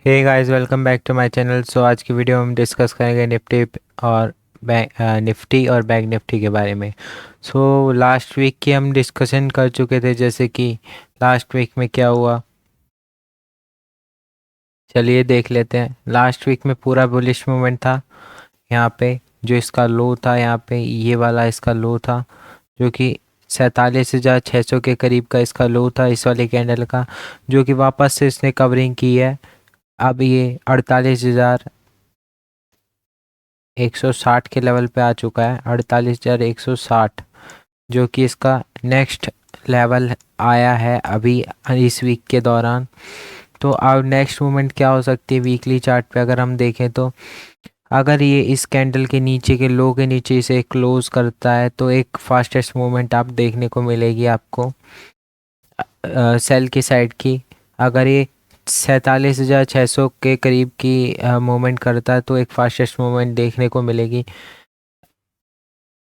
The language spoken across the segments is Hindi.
Hey guys, welcome back to my channel. So आज की वीडियो हम डिस्कस करेंगे और निफ्टी और बैंक निफ्टी के बारे में। सो लास्ट वीक की हम डिस्कशन कर चुके थे, जैसे कि लास्ट वीक में क्या हुआ। चलिए देख लेते हैं। लास्ट वीक में पूरा बुलिश मूवमेंट था। यहाँ पे जो इसका लो था, यहाँ पे ये वाला इसका लो था, जो कि 47,600 के करीब का इसका लो था इस वाले कैंडल का, जो कि वापस से इसने कवरिंग की है। अब ये 48,160 के लेवल पे आ चुका है, 48,160, जो कि इसका नेक्स्ट लेवल आया है अभी इस वीक के दौरान। तो अब नेक्स्ट मूवमेंट क्या हो सकती है वीकली चार्ट पे अगर हम देखें तो, अगर ये इस कैंडल के नीचे के लो के नीचे इसे क्लोज करता है तो एक फास्टेस्ट मूवमेंट आप देखने को मिलेगी आपको सेल की साइड की। अगर ये 47,600 के करीब की मूवमेंट करता है तो एक फास्टेस्ट मूवमेंट देखने को मिलेगी।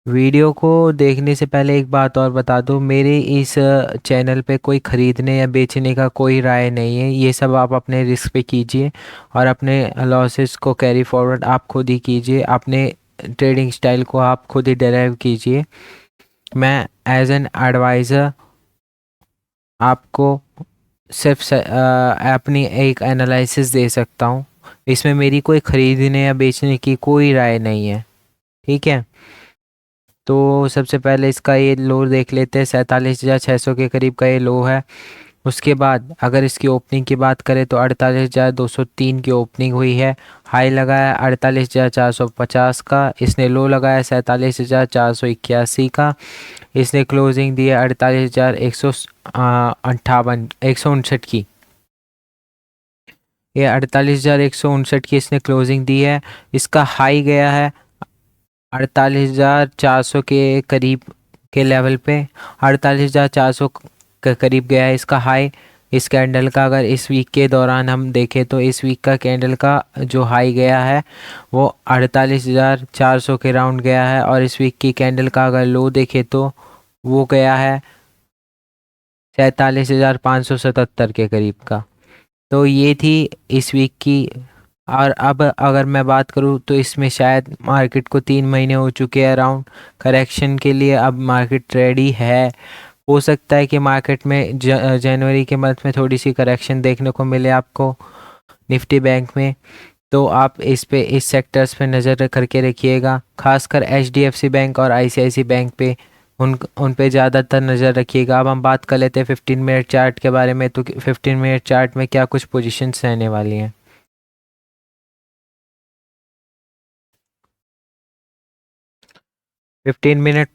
वीडियो को देखने से पहले एक बात और बता दूं, मेरे इस चैनल पे कोई ख़रीदने या बेचने का कोई राय नहीं है। ये सब आप अपने रिस्क पे कीजिए और अपने लॉसेस को कैरी फॉरवर्ड आप खुद ही कीजिए। अपने ट्रेडिंग स्टाइल को आप खुद ही डेराइव कीजिए। मैं एज एन एडवाइज़र आपको सिर्फ अपनी एक एनालिसिस दे सकता हूँ। इसमें मेरी कोई ख़रीदने या बेचने की कोई राय नहीं है, ठीक है। तो सबसे पहले इसका ये लो देख लेते हैं, 47,600 के करीब का ये लो है। उसके बाद अगर इसकी ओपनिंग की बात करें तो 48,203 की ओपनिंग हुई है। हाई लगाया 48,450 का, इसने लो लगाया 47,481 का। इसने क्लोजिंग दी है 48,158 की। ये 48,159 की इसने क्लोजिंग दी है। इसका हाई गया है 48,400 के करीब के लेवल पे। 48,400 के करीब गया है इसका हाई इस कैंडल का। अगर इस वीक के दौरान हम देखें तो इस वीक का कैंडल का जो हाई गया है वो 48,400 के राउंड गया है, और इस वीक की कैंडल का अगर लो देखें तो वो गया है 47,577 के करीब का। तो ये थी इस वीक की। और अब अगर मैं बात करूँ तो इसमें शायद मार्केट को 3 महीने हो चुके हैं अराउंड करेक्शन के लिए। अब मार्केट रेडी है। हो सकता है कि मार्केट में जनवरी के मंथ में थोड़ी सी करेक्शन देखने को मिले आपको निफ्टी बैंक में। तो आप इस सेक्टर्स पे नज़र करके रखिएगा, खासकर एचडीएफसी बैंक और आईसीआईसी बैंक पे। उन पे ज़्यादातर नज़र रखिएगा। अब हम बात कर लेते हैं 15 मिनट चार्ट के बारे में। तो 15 मिनट चार्ट में क्या कुछ पोजीशंस रहने वाली हैं। 15 मिनट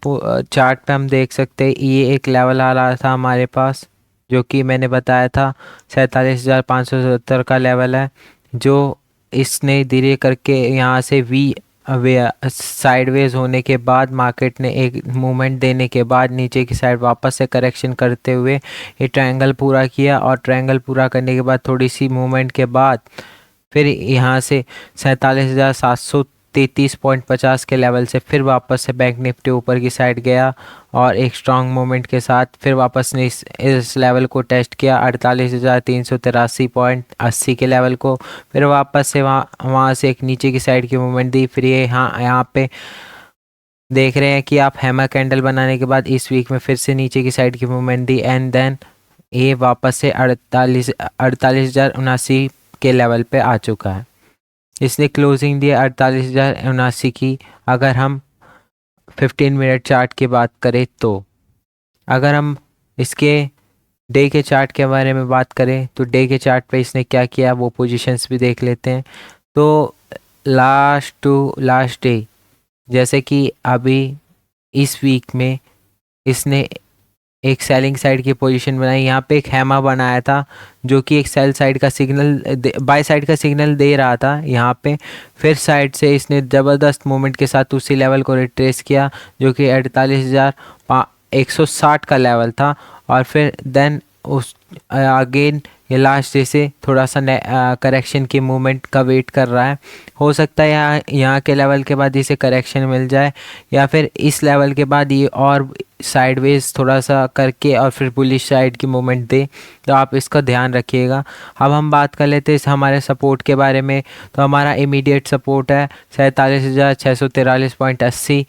चार्ट पे हम देख सकते हैं ये एक लेवल आ रहा था हमारे पास, जो कि मैंने बताया था 47,570 का लेवल है, जो इसने धीरे करके यहाँ से साइडवेज होने के बाद मार्केट ने एक मूवमेंट देने के बाद नीचे की साइड वापस से करेक्शन करते हुए ये ट्रायंगल पूरा किया, और ट्रायंगल पूरा करने के बाद थोड़ी सी मूवमेंट के बाद फिर यहाँ से 47,733.50 के लेवल से फिर वापस से बैंक निफ्टी ऊपर की साइड गया, और एक स्ट्रॉन्ग मूवमेंट के साथ फिर वापस ने इस लेवल को टेस्ट किया 48,383.80 के लेवल को। फिर वापस से वहाँ से एक नीचे की साइड की मूवमेंट दी। फिर ये यहाँ पे देख रहे हैं कि आप हैमर कैंडल बनाने के बाद इस वीक में फिर से नीचे की साइड की मूवमेंट दी, एंड देन ये वापस से 48,079 के लेवल पे आ चुका है। इसने क्लोजिंग दी 48,079 की। अगर हम 15 मिनट चार्ट की बात करें तो, अगर हम इसके डे के चार्ट के बारे में बात करें तो डे के चार्ट पे इसने क्या किया वो पोजीशंस भी देख लेते हैं। तो लास्ट टू लास्ट डे, जैसे कि अभी इस वीक में इसने एक सेलिंग साइड की पोजीशन बनाई। यहाँ पे एक हैमा बनाया था जो कि एक सेल साइड का सिग्नल बाय साइड का सिग्नल दे रहा था यहाँ पे। फिर साइड से इसने ज़बरदस्त मूवमेंट के साथ उसी लेवल को रिट्रेस किया, जो कि 48,160 का लेवल था। और फिर देन उस अगेन ये लास्ट डे से थोड़ा सा करेक्शन की मूवमेंट का वेट कर रहा है। हो सकता है यहाँ के लेवल के बाद इसे करेक्शन मिल जाए, या फिर इस लेवल के बाद ये और साइडवेज थोड़ा सा करके और फिर बुलिश साइड की मूवमेंट दे। तो आप इसका ध्यान रखिएगा। अब हम बात कर लेते हैं इस हमारे सपोर्ट के बारे में। तो हमारा इमीडिएट सपोर्ट है 47,643.80।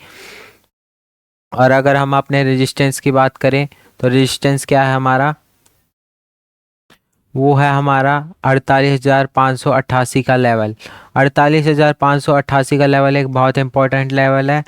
और अगर हम अपने रेजिस्टेंस की बात करें तो रेजिस्टेंस क्या है हमारा, वो है हमारा 48,588 का लेवल। 48,588 का लेवल एक बहुत इंपॉर्टेंट लेवल है।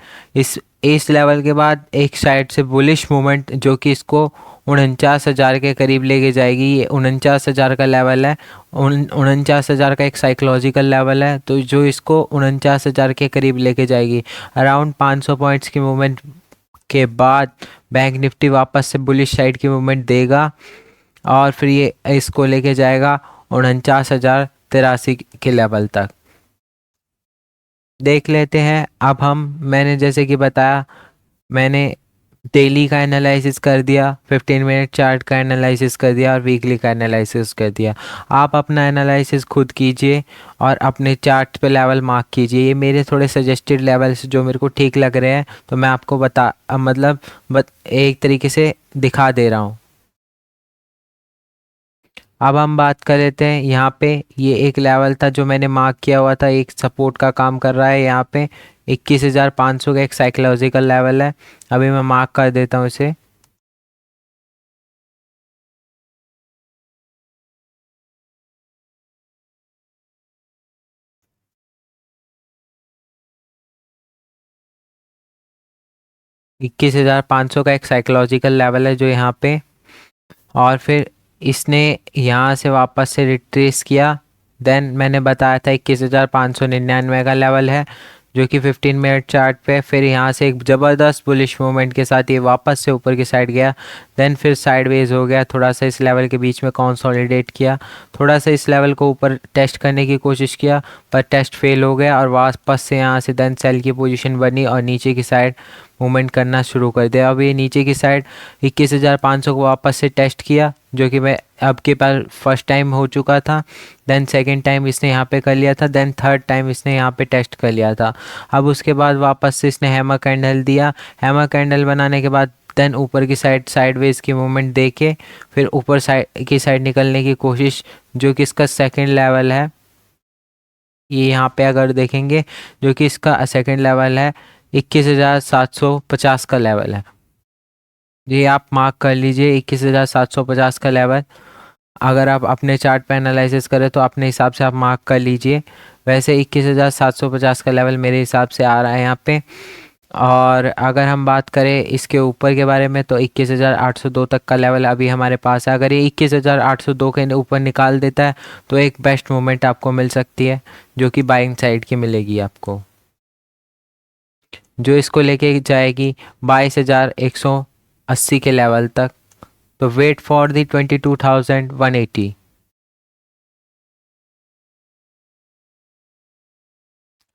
इस लेवल के बाद एक साइड से बुलिश मूवमेंट जो कि इसको 49,000 के करीब लेके जाएगी। ये 49,000 का लेवल है, 49,000 का एक साइकोलॉजिकल लेवल है, तो जो इसको 49,000 के करीब लेके जाएगी। अराउंड 500 पॉइंट्स की मूवमेंट के बाद बैंक निफ्टी वापस से बुलिश साइड की मूवमेंट देगा और फिर ये इसको लेके जाएगा 49,083 के लेवल तक। देख लेते हैं अब मैंने जैसे कि बताया, मैंने डेली का एनालिसिस कर दिया, 15 मिनट चार्ट का एनालिसिस कर दिया और वीकली का एनालिसिस कर दिया। आप अपना एनालिसिस खुद कीजिए और अपने चार्ट पे लेवल मार्क कीजिए। ये मेरे थोड़े सजेस्टेड लेवल्स जो मेरे को ठीक लग रहे हैं, तो मैं आपको एक तरीके से दिखा दे रहा हूँ। अब हम बात कर लेते हैं यहाँ पे, ये एक लेवल था जो मैंने मार्क किया हुआ था, एक सपोर्ट का काम कर रहा है यहाँ पे। 21,500 का एक साइकोलॉजिकल लेवल है। अभी मैं मार्क कर देता हूँ इसे। इक्कीस हजार पाँच सौ का एक साइकोलॉजिकल लेवल है जो यहाँ पे, और फिर इसने यहाँ से वापस से रिट्रेस किया। देन मैंने बताया था 21,599 का लेवल है जो कि 15 मिनट चार्ट पे। फिर यहाँ से एक ज़बरदस्त बुलिश मूवमेंट के साथ ये वापस से ऊपर की साइड गया। देन फिर साइडवेज हो गया, थोड़ा सा इस लेवल के बीच में कंसोलिडेट किया, थोड़ा सा इस लेवल को ऊपर टेस्ट करने की कोशिश किया, पर टेस्ट फेल हो गया और वापस से यहाँ से देन सेल की पोजीशन बनी और नीचे की साइड मूवमेंट करना शुरू कर दिया। अब ये नीचे की साइड 21,500 को वापस से टेस्ट किया, जो कि मैं अब के पास फर्स्ट टाइम हो चुका था। देन सेकंड टाइम इसने यहाँ पे कर लिया था, देन थर्ड टाइम इसने यहाँ पे टेस्ट कर लिया था। अब उसके बाद वापस से इसने हैमर कैंडल दिया। हैमर कैंडल बनाने के बाद देन ऊपर की साइड साइडवेज की मूवमेंट दे के फिर ऊपर साइड की साइड निकलने की कोशिश, जो कि इसका सेकंड लेवल है। ये यहाँ पे अगर देखेंगे जो कि इसका सेकंड लेवल है 21,750 का लेवल है। ये आप मार्क कर लीजिए 21,750 का लेवल। अगर आप अपने चार्ट पे एनालिसिस करें तो अपने हिसाब से आप मार्क कर लीजिए। वैसे 21,750 का लेवल मेरे हिसाब से आ रहा है यहाँ पे। और अगर हम बात करें इसके ऊपर के बारे में तो 21,802 तक का लेवल अभी हमारे पास है। अगर ये 21,802 के ऊपर निकाल देता है तो एक बेस्ट मूवमेंट आपको मिल सकती है, जो कि बाइंग साइड की मिलेगी आपको, जो इसको लेके जाएगी 22,180 के लेवल तक। तो वेट फॉर दी 22,180।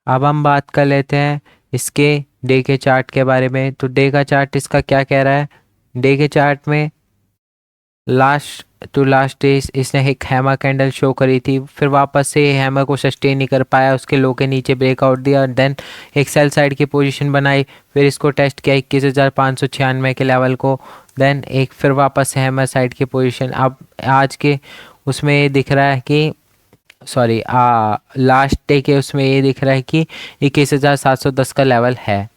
अब हम बात कर लेते हैं इसके डे के चार्ट के बारे में। तो डे का चार्ट इसका क्या कह रहा है। डे के चार्ट में लास्ट टू लास्ट डे इसने एक हैमर कैंडल शो करी थी, फिर वापस से हैमर को सस्टेन नहीं कर पाया, उसके लो के नीचे ब्रेकआउट दिया, देन एक सेल साइड की पोजीशन बनाई, फिर इसको टेस्ट किया 21,596 के लेवल को, देन एक फिर वापस से हैमर साइड की पोजीशन। अब आज के उसमें ये दिख रहा है कि लास्ट डे के उसमें ये दिख रहा है कि 21,710 का लेवल है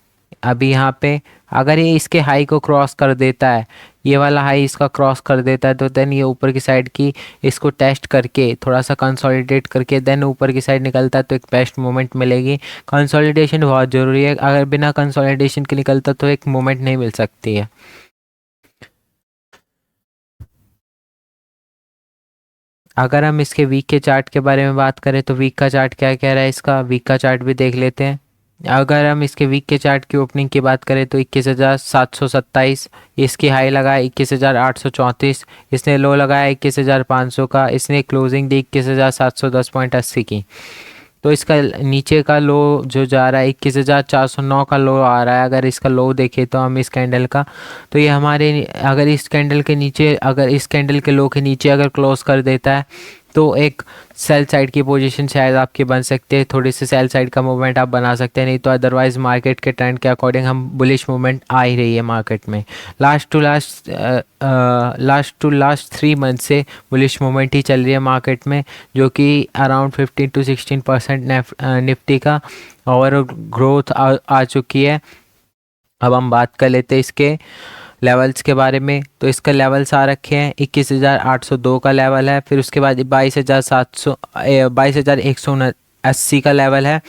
अभी यहाँ पे। अगर ये इसके हाई को क्रॉस कर देता है, ये वाला हाई इसका क्रॉस कर देता है, तो देन ये ऊपर की साइड की इसको टेस्ट करके थोड़ा सा कंसोलिडेट करके देन ऊपर की साइड निकलता है तो एक बेस्ट मोमेंट मिलेगी। कंसोलिडेशन बहुत ज़रूरी है, अगर बिना कंसोलिडेशन के निकलता तो एक मोमेंट नहीं मिल सकती है। अगर हम इसके वीक के चार्ट के बारे में बात करें तो वीक का चार्ट क्या कह रहा है, इसका वीक का चार्ट भी देख लेते हैं। अगर हम इसके वीक के चार्ट की ओपनिंग की बात करें तो 21,727, इसकी हाई लगाया 21,834, इसने लो लगाया 21,500 का, इसने क्लोजिंग दी 21,710.80 की। तो इसका नीचे का लो जो जा रहा है 21,409 का लो आ रहा है। अगर इसका लो देखें तो हम इस कैंडल का, तो ये हमारे, अगर इस कैंडल के नीचे, अगर इस कैंडल के लो के नीचे अगर क्लोज कर देता है तो एक सेल साइड की पोजीशन शायद आपकी बन सकती है, थोड़ी सी सेल साइड का मूवमेंट आप बना सकते हैं। नहीं तो अदरवाइज मार्केट के ट्रेंड के अकॉर्डिंग हम बुलिश मूवमेंट आ ही रही है मार्केट में। लास्ट 3 मंथ से बुलिश मूवमेंट ही चल रही है मार्केट में, जो कि अराउंड 15 to 16% निफ्टी का ओवरऑल ग्रोथ आ चुकी है। अब हम बात कर लेते हैं इसके लेवल्स के बारे में। तो इसका लेवल्स आ रखे हैं, 21,802 का लेवल है, फिर उसके बाद 22,180 का लेवल है,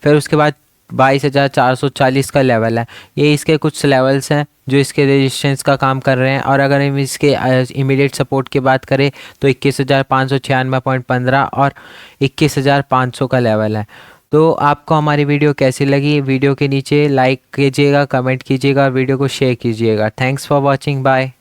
फिर उसके बाद 22,440 का लेवल है। ये इसके कुछ लेवल्स हैं जो इसके रेजिस्टेंस का काम कर रहे हैं। और अगर हम इसके इमीडिएट सपोर्ट की बात करें तो 21,596.15 और 21,500 का लेवल है। तो आपको हमारी वीडियो कैसी लगी, वीडियो के नीचे लाइक कीजिएगा, कमेंट कीजिएगा और वीडियो को शेयर कीजिएगा। Thanks for watching, bye.